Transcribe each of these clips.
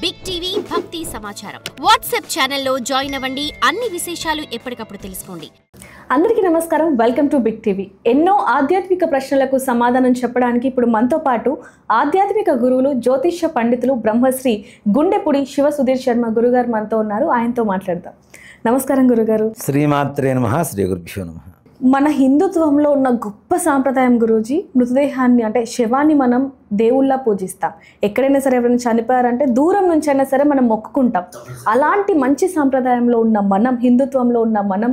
Big TV భక్తి సమాచారం WhatsApp ఛానల్లో జాయిన్ అవ్వండి. అన్ని విశేషాలు ఎప్పటికప్పుడు తెలుసుకోండి. అందరికీ నమస్కారం. Welcome to big TV. ఎన్నో ఆధ్యాత్మిక ప్రశ్నలకు సమాధానం చెప్పడానికి ఇప్పుడు మనతో పాటు ఆధ్యాత్మిక గురువులు, జ్యోతిష్య పండితులు, బ్రహ్మశ్రీ గుండెపుడి శివ సుధీర్ శర్మ గురుగారు మనతో ఉన్నారు. ఆయనతో మాట్లాడదాం. నమస్కారం గురుగారు. శ్రీమాత్రే నమః. శ్రీ గురుభ్యో నమః. మన హిందుత్వంలో ఉన్న గొప్ప సాంప్రదాయం గురూజీ, మృతదేహాన్ని అంటే శవాన్ని మనం దేవుళ్ళ పూజిస్తాం. ఎక్కడైనా సరే ఎవరైనా చనిపోయారంటే దూరం నుంచి అయినా సరే మనం మొక్కుకుంటాం. అలాంటి మంచి సాంప్రదాయంలో ఉన్న మనం, హిందుత్వంలో ఉన్న మనం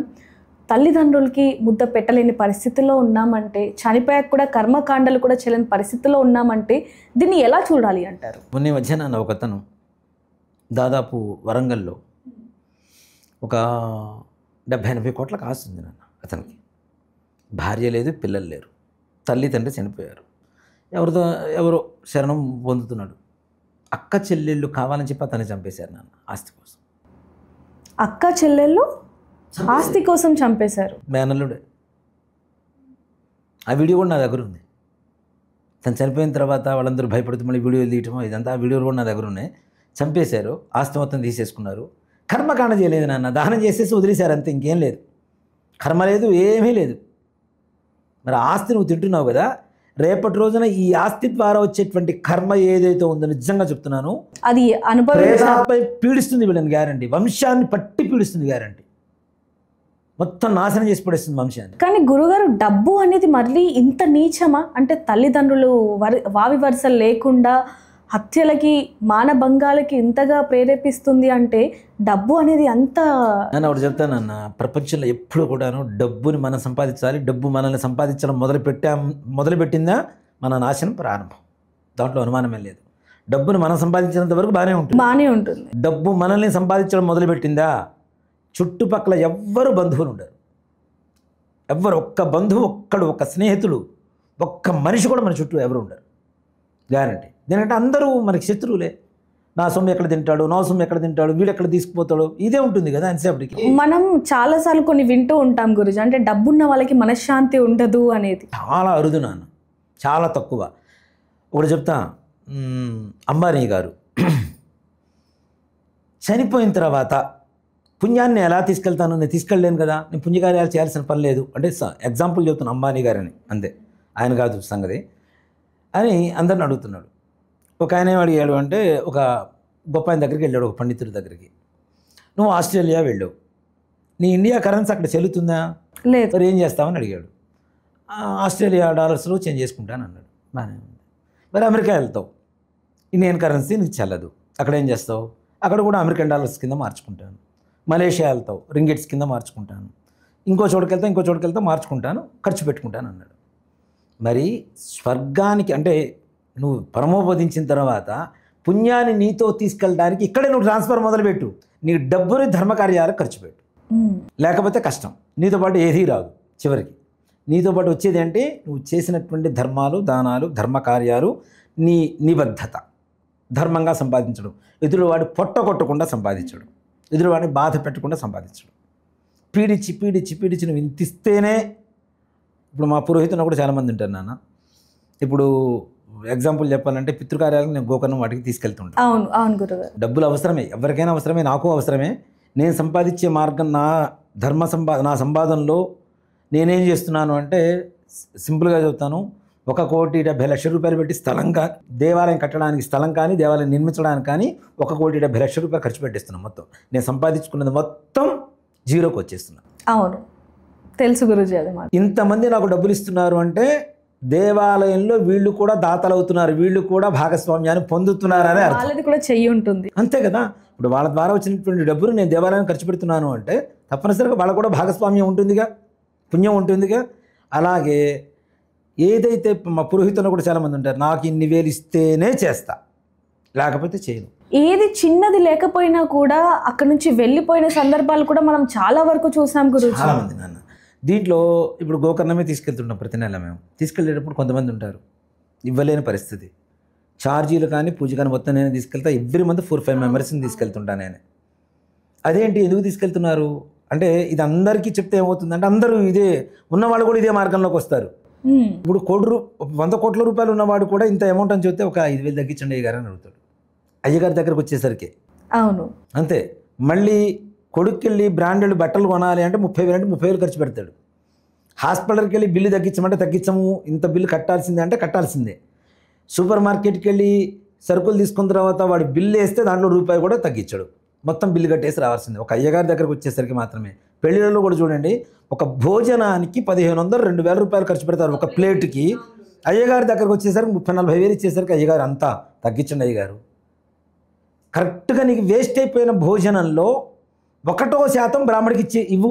తల్లిదండ్రులకి ముద్ద పెట్టలేని పరిస్థితుల్లో ఉన్నామంటే, చనిపోయాక కూడా కర్మకాండలు కూడా చేయలేని పరిస్థితుల్లో ఉన్నామంటే దీన్ని ఎలా చూడాలి అంటారు? మొన్న మధ్యాహ్నం ఒకతను దాదాపు వరంగల్లో ఒక 70-80 కోట్లకు ఆస్తుంది నాన్న. అతనికి భార్య లేదు, పిల్లలు లేరు, తల్లి తండ్రి చనిపోయారు. ఎవరో శరణం పొందుతున్నాడు. అక్క చెల్లెళ్ళు కావాలని చెప్పి అతన్ని చంపేశారు నాన్న, ఆస్తి కోసం. అక్క చెల్లెళ్ళు ఆస్తి కోసం చంపేశారు. మేనల్లుడే. ఆ వీడియో కూడా నా దగ్గర ఉంది. తను చనిపోయిన తర్వాత వాళ్ళందరూ భయపడుతూ మళ్ళీ వీడియోలు తీయటమో ఇదంతా, ఆ వీడియోలు కూడా నా దగ్గర ఉన్నాయి. చంపేశారు, ఆస్తి మొత్తం తీసేసుకున్నారు. కర్మకాండ చేయలేదు నాన్న, దానం చేసేసి వదిలేశారు అంతే, ఇంకేం లేదు. కర్మ లేదు, ఏమీ లేదు. మరి ఆస్తి నువ్వు తింటున్నావు కదా, రేపటి రోజున ఈ ఆస్తి ద్వారా వచ్చేటువంటి కర్మ ఏదైతే ఉందో నిజంగా చెప్తున్నాను, అది అనుభవంపై పీడిస్తుంది వీళ్ళని, గ్యారంటీ. వంశాన్ని పట్టి పీడిస్తుంది, గ్యారంటీ. మొత్తం నాశనం చేసి పడేస్తుంది వంశాన్ని. కానీ గురుగారు, డబ్బు అనేది మళ్ళీ ఇంత నీచమా? అంటే తల్లిదండ్రులు వావి వరుసలు లేకుండా హత్యలకి, మానభంగాలకి ఇంతగా ప్రేరేపిస్తుంది అంటే డబ్బు అనేది అంత... నేను ఒకటి చెప్తానన్న, ప్రపంచంలో ఎప్పుడు కూడాను డబ్బుని మనం సంపాదించాలి. డబ్బు మనల్ని సంపాదించడం మొదలుపెట్టిందా మన నాశనం ప్రారంభం. దాంట్లో అనుమానమే లేదు. డబ్బుని మనం సంపాదించినంత వరకు బాగానే ఉంటుంది. డబ్బు మనల్ని సంపాదించడం మొదలుపెట్టిందా, చుట్టుపక్కల ఎవ్వరు బంధువులు ఉండరు. ఎవ్వరు, ఒక్క బంధువు ఒక్కడు, ఒక్క స్నేహితుడు, ఒక్క మనిషి కూడా మన చుట్టూ ఎవరు ఉండరు, గ్యారంటీ. దీనికంటే అందరూ మనకి శత్రువులే. నా సొమ్ము ఎక్కడ తింటాడు, నా సొమ్ము ఎక్కడ తింటాడు, వీడు ఎక్కడ తీసుకుపోతాడు, ఇదే ఉంటుంది కదా ఎంతసేపటికి. మనం చాలాసార్లు కొన్ని వింటూ ఉంటాం గురుజీ, అంటే డబ్బున్న వాళ్ళకి మనశ్శాంతి ఉండదు అనేది. చాలా అరుదు నాన్న, చాలా తక్కువ. ఒకటి చెప్తా, అంబానీ గారు చనిపోయిన తర్వాత పుణ్యాన్ని ఎలా తీసుకెళ్తాను, నేను తీసుకెళ్ళలేను కదా, నేను పుణ్యకార్యాలు చేయాల్సిన పని లేదు అంటే, ఎగ్జాంపుల్ చెప్తాను అంబానీ గారని, అంతే, ఆయన కాదు సంగతి అని అందరిని అడుగుతున్నాడు. ఒక ఆయన ఏం అడిగాడు అంటే, ఒక గొప్ప ఆయన దగ్గరికి వెళ్ళాడు, ఒక పండితుడి దగ్గరికి. నువ్వు ఆస్ట్రేలియా వెళ్ళావు, నీ ఇండియా కరెన్సీ అక్కడ చెల్లుతుందా? లేదు. మరి ఏం చేస్తావని అడిగాడు. ఆస్ట్రేలియా డాలర్స్లో చేంజ్ చేసుకుంటాను అన్నాడు. బాగానే ఉంది. మరి అమెరికా వెళ్తావు, ఇండియన్ కరెన్సీ నీకు చెల్లదు, అక్కడ ఏం చేస్తావు? అక్కడ కూడా అమెరికన్ డాలర్స్ కింద మార్చుకుంటాను. మలేషియా వెళ్తావు, రింగిట్స్ కింద మార్చుకుంటాను. ఇంకో చోటుకి వెళ్తా మార్చుకుంటాను, ఖర్చు పెట్టుకుంటాను అన్నాడు. మరి స్వర్గానికి అంటే నువ్వు పరమోపదించిన తర్వాత పుణ్యాన్ని నీతో తీసుకెళ్ళడానికి ఇక్కడే నువ్వు ట్రాన్స్ఫర్ మొదలుపెట్టు. నీ డబ్బుని ధర్మకార్యాలకు ఖర్చు పెట్టు, లేకపోతే కష్టం. నీతో పాటు ఏదీ రాదు. చివరికి నీతో పాటు వచ్చేది అంటే నువ్వు చేసినటువంటి ధర్మాలు, దానాలు, ధర్మకార్యాలు, నీ నిబద్ధత, ధర్మంగా సంపాదించడం, ఎదురువాడి పొట్ట కొట్టకుండా సంపాదించడం, ఎదురువాడిని బాధ పెట్టకుండా సంపాదించడం. పీడించి నువ్వు ఇంతిస్తేనే. ఇప్పుడు మా పురోహితులు కూడా చాలామంది ఉంటారు నాన్న. ఇప్పుడు ఎగ్జాంపుల్ చెప్పాలంటే, పితృకార్యాలకు నేను గోకర్ణం వాటికి తీసుకెళ్తుంటాను. అవును గురుగారు. డబ్బులు అవసరమే, ఎవరికైనా అవసరమే, నాకు అవసరమే. నేను సంపాదించే మార్గం, నా సంపాదనలో నేనేం చేస్తున్నాను అంటే, సింపుల్గా చెప్తాను, 1,70,00,000 రూపాయలు పెట్టి స్థలంగా దేవాలయం కట్టడానికి స్థలం కానీ, దేవాలయం నిర్మించడానికి కానీ 1,70,00,000 రూపాయలు ఖర్చు పెట్టేస్తున్నాను. మొత్తం నేను సంపాదించుకున్నది మొత్తం జీరోకి వచ్చేస్తున్నాను. అవును, తెలుసు గురుజీ. అది ఇంతమంది నాకు డబ్బులు ఇస్తున్నారు అంటే దేవాలయంలో వీళ్ళు కూడా దాతలు అవుతున్నారు, వీళ్ళు కూడా భాగస్వామ్యాన్ని పొందుతున్నారనే వాళ్ళది కూడా చెయ్యి ఉంటుంది, అంతే కదా. ఇప్పుడు వాళ్ళ ద్వారా వచ్చినటువంటి డబ్బులు నేను దేవాలయానికి ఖర్చు పెడుతున్నాను అంటే తప్పనిసరిగా వాళ్ళకు కూడా భాగస్వామ్యం ఉంటుందిగా, పుణ్యం ఉంటుందిగా. అలాగే ఏదైతే మా పురోహితులు కూడా చాలామంది ఉంటారు, నాకు ఇన్ని వేలు ఇస్తేనే చేస్తా, లేకపోతే చేయను. ఏది చిన్నది లేకపోయినా కూడా అక్కడ నుంచి వెళ్ళిపోయిన సందర్భాలు కూడా మనం చాలా వరకు చూసాం గురుజీ. చాలామంది నాన్న. దీంట్లో ఇప్పుడు గోకర్ణమే తీసుకెళ్తుంటాం ప్రతి నెల. మేము తీసుకెళ్ళేటప్పుడు కొంతమంది ఉంటారు ఇవ్వలేని పరిస్థితి, ఛార్జీలు కానీ పూజ కానీ మొత్తం నేను తీసుకెళ్తా. ఎవ్రీ మంత్ 4-5 మెంబర్స్ని తీసుకెళ్తుంటాను నేను. అదేంటి, ఎందుకు తీసుకెళ్తున్నారు అంటే, ఇది అందరికీ చెప్తే ఏమవుతుందంటే అందరూ ఇదే ఉన్నవాళ్ళు కూడా ఇదే మార్గంలోకి వస్తారు. ఇప్పుడు 100 కోట్ల రూపాయలు ఉన్నవాడు కూడా ఇంత అమౌంట్ అని చెప్తే ఒక 5,000 తగ్గించండి గారు అని అడుగుతాడు. అయ్యగారి దగ్గరకు వచ్చేసరికి. అవును. అంతే. మళ్ళీ కొడుక్కెళ్ళి బ్రాండెడ్ బట్టలు కొనాలి అంటే 30,000 అంటే 30,000 ఖర్చు పెడతాడు. హాస్పిటల్కి వెళ్ళి బిల్లు తగ్గించమంటే తగ్గించము, ఇంత బిల్లు కట్టాల్సిందే అంటే కట్టాల్సిందే. సూపర్ మార్కెట్కి వెళ్ళి సరుకులు తీసుకున్న తర్వాత వాడు బిల్లు వేస్తే దాంట్లో రూపాయి కూడా తగ్గించాడు, మొత్తం బిల్లు కట్టేసి రావాల్సిందే. ఒక అయ్యగారి దగ్గరకు వచ్చేసరికి మాత్రమే. పెళ్ళిళ్ళలో కూడా చూడండి, ఒక భోజనానికి 1,500 2,000 రూపాయలు ఖర్చు పెడతారు ఒక ప్లేట్కి. అయ్యగారి దగ్గరకు వచ్చేసరికి 30,000-40,000 ఇచ్చేసరికి అయ్యగారు అంతా తగ్గించండి అయ్యగారు. కరెక్ట్గా నీకు వేస్ట్ అయిపోయిన భోజనంలో 1% బ్రాహ్మడికి ఇవ్వు.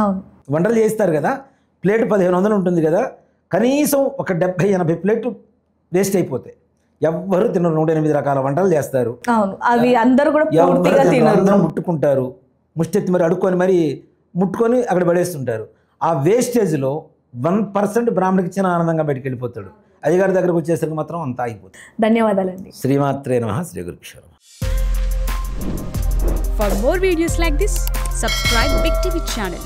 అవును. వంటలు చేస్తారు కదా, ప్లేట్ 1,500 ఉంటుంది కదా, కనీసం ఒక 70-80 ప్లేట్లు వేస్ట్ అయిపోతాయి. ఎవ్వరు తినరు. 108 రకాల వంటలు చేస్తారు. అవును, అవి అందరూ కూడా పూర్తిగా తినరు. అందరూ ముట్టుకుంటారు, ముష్టెత్తి మరి అడుక్కొని మరి ముట్టుకొని అక్కడ పడేస్తుంటారు. ఆ వేస్టేజ్లో 1% బ్రాహ్మడికి ఇచ్చిన ఆనందంగా బయటికి వెళ్ళిపోతాడు. అయ్యగారి దగ్గరకు వచ్చేసరికి మాత్రం అంతా అయిపోతుంది. ధన్యవాదాలండి. శ్రీమాత్రే నమః. శ్రీ గురుభ్యో నమః. For more videos like this, subscribe Big TV channel.